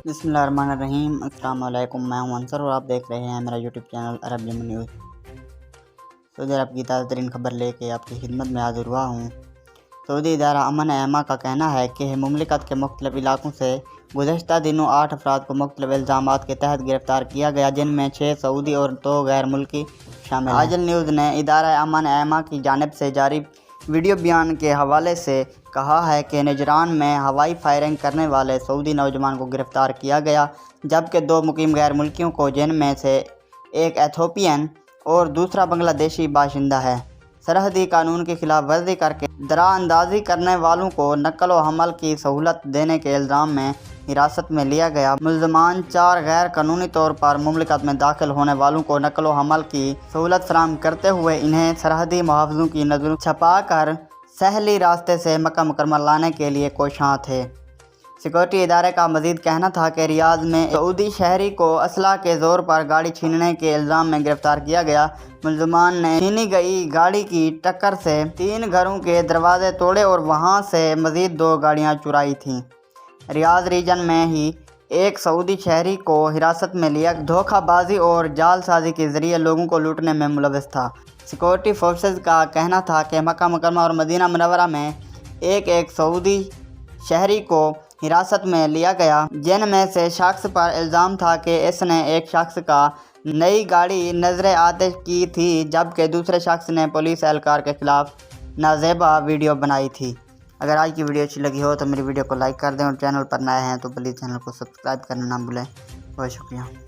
بسم اللہ الرحمن الرحیم۔ السلام علیکم، میں ہوں انصر اور آپ دیکھ رہے ہیں میرا یوٹیوب چینل عرب نیوز۔ سعودی عرب کی تازہ ترین خبر لے کے آپ کی خدمت میں حاضر ہوا ہوں۔ سعودی ادارہ امن ایما کا کہنا ہے کہ مملکت کے مختلف علاقوں سے گزشتہ دنوں 8 افراد کو مختلف الزامات کے تحت گرفتار کیا گیا، جن میں 6 سعودی اور 2 غیر ملکی شامل ہیں۔ عاجل نیوز نے ادارہ امن ایما کی جانب سے جاری ویڈیو بیان کے حوالے سے کہا ہے کہ نجران میں ہوائی فائرنگ کرنے والے سعودی نوجوان کو گرفتار کیا گیا، جبکہ 2 مقیم غیر ملکیوں کو، جن میں سے ایک ایتھوپین اور دوسرا بنگلہ دیشی باشندہ ہے، سرحدی قانون کی خلاف ورزی کر کے درا اندازی کرنے والوں کو نقل و حمل کی سہولت دینے کے الزام میں حراست میں لیا گیا۔ ملزمان 4 غیر قانونی طور پر مملکت میں داخل ہونے والوں کو نقل و حمل کی سہولت فراہم کرتے ہوئے انہیں سرحدی محافظوں کی نظروں چھپا کر ساحلی راستے سے مکہ مکرمہ لانے کے لیے کوشاں تھے۔ سیکورٹی ادارے کا مزید کہنا تھا کہ ریاض میں سعودی شہری کو اسلحہ کے زور پر گاڑی چھیننے کے الزام میں گرفتار کیا گیا۔ ملزمان نے چھینی گئی گاڑی کی ٹکر سے 3 گھروں کے دروازے توڑے اور وہاں سے مزید 2 گاڑیاں چرائی تھیں۔ ریاض ریجن میں ہی ایک سعودی شہری کو حراست میں لیا دھوکہ بازی اور جال سازی کے ذریعے لوگوں کو لوٹنے میں ملوث تھا۔ سیکورٹی فورسز کا کہنا تھا کہ مکہ مکرمہ اور مدینہ منورہ میں ایک سعودی شہری کو حراست میں لیا گیا، جن میں سے شخص پر الزام تھا کہ اس نے ایک شخص کا نئی گاڑی نظر آتش کی تھی، جبکہ دوسرے شخص نے پولیس اہلکار کے خلاف نازیبا ویڈیو بنائی تھی۔ اگر آج کی ویڈیو اچھی لگی ہو تو میری ویڈیو کو لائک کر دیں اور چینل پر نئے ہیں تو پلیز چینل کو سبسکرائب کرنا نہ بھولیں۔ بہت شکریہ۔